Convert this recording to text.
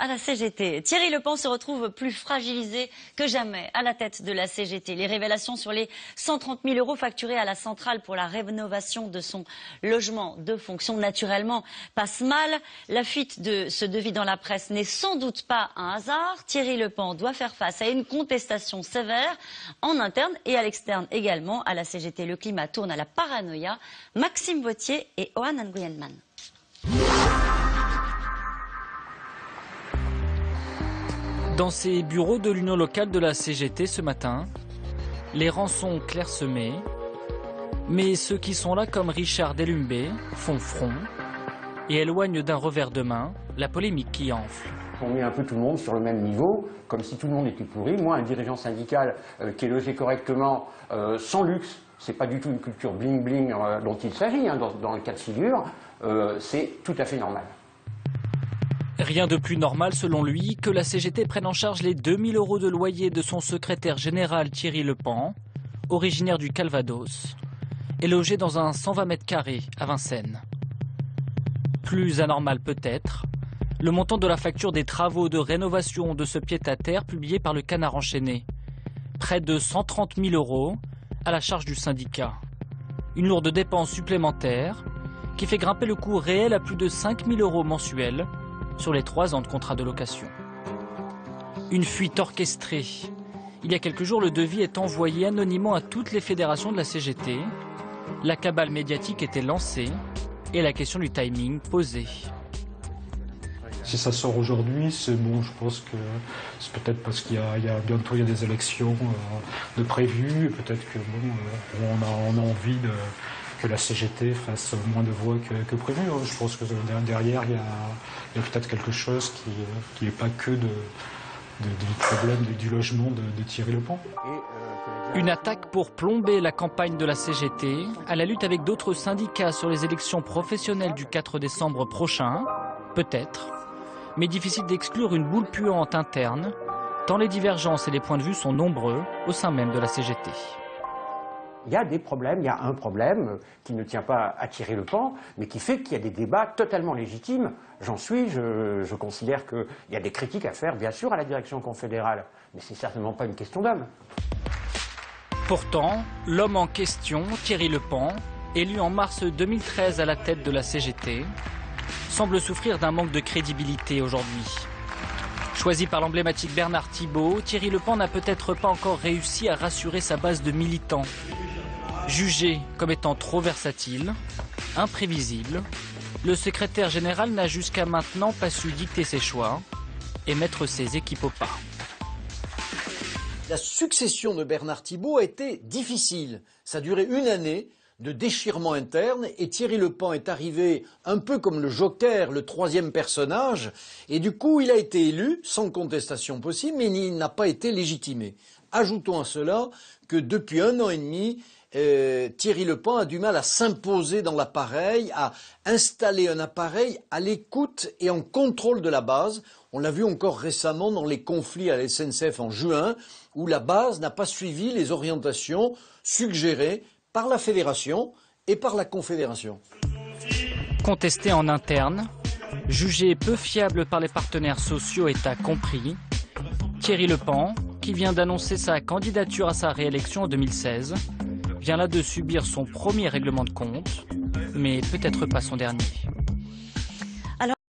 à la CGT. Thierry Lepant se retrouve plus fragilisé que jamais à la tête de la CGT. Les révélations sur les 130 000 € facturés à la centrale pour la rénovation de son logement de fonction, naturellement, passent mal. La fuite de ce devis dans la presse n'est sans doute pas un hasard. Thierry Lepant doit faire face à une contestation sévère en interne et à l'externe également. À la CGT, le climat tourne à la paranoïa. Maxime Vauthier et Ohan Nguyenman. Dans ces bureaux de l'union locale de la CGT ce matin, les rangs sont clairsemés, mais ceux qui sont là comme Richard Delumbé font front et éloignent d'un revers de main la polémique qui enfle. On met un peu tout le monde sur le même niveau, comme si tout le monde était pourri. Moi, un dirigeant syndical qui est logé correctement, sans luxe, c'est pas du tout une culture bling-bling dont il s'agit, dans le cas de figure, c'est tout à fait normal. Rien de plus normal selon lui que la CGT prenne en charge les 2 000 € de loyer de son secrétaire général Thierry Lepant, originaire du Calvados, et logé dans un 120 mètres carrés à Vincennes. Plus anormal peut-être, le montant de la facture des travaux de rénovation de ce pied-à-terre publié par le Canard enchaîné. Près de 130 000 € à la charge du syndicat. Une lourde dépense supplémentaire qui fait grimper le coût réel à plus de 5 000 € mensuels sur les 3 ans de contrat de location. Une fuite orchestrée. Il y a quelques jours, le devis est envoyé anonymement à toutes les fédérations de la CGT. La cabale médiatique était lancée et la question du timing posée. Si ça sort aujourd'hui, c'est bon, je pense que c'est peut-être parce qu'il y a bientôt des élections de prévues, peut-être que on a envie que la CGT fasse moins de voix que prévu. Je pense que derrière, il y a peut-être quelque chose qui n'est pas que du problème du logement de Thierry Lepant. Une attaque pour plomber la campagne de la CGT à la lutte avec d'autres syndicats sur les élections professionnelles du 4 décembre prochain, peut-être, mais difficile d'exclure une boule puante interne, tant les divergences et les points de vue sont nombreux au sein même de la CGT. Il y a des problèmes, il y a un problème qui ne tient pas à Thierry Lepant, mais qui fait qu'il y a des débats totalement légitimes. Je considère qu'il y a des critiques à faire, bien sûr, à la direction confédérale, mais c'est certainement pas une question d'homme. Pourtant, l'homme en question, Thierry Lepant, élu en mars 2013 à la tête de la CGT, semble souffrir d'un manque de crédibilité aujourd'hui. Choisi par l'emblématique Bernard Thibault, Thierry Lepant n'a peut-être pas encore réussi à rassurer sa base de militants. Jugé comme étant trop versatile, imprévisible, le secrétaire général n'a jusqu'à maintenant pas su dicter ses choix et mettre ses équipes au pas. La succession de Bernard Thibault a été difficile. Ça a duré une année de déchirement interne et Thierry Lepant est arrivé un peu comme le Joker, le troisième personnage, et du coup il a été élu, sans contestation possible, mais il n'a pas été légitimé. Ajoutons à cela que depuis 1 an et demi, Thierry Lepant a du mal à s'imposer dans l'appareil, à installer un appareil à l'écoute et en contrôle de la base. On l'a vu encore récemment dans les conflits à la SNCF en juin, où la base n'a pas suivi les orientations suggérées par la fédération et par la confédération. Contesté en interne, jugé peu fiable par les partenaires sociaux et a compris, Thierry Lepant, qui vient d'annoncer sa candidature à sa réélection en 2016, vient là de subir son premier règlement de compte, mais peut-être pas son dernier.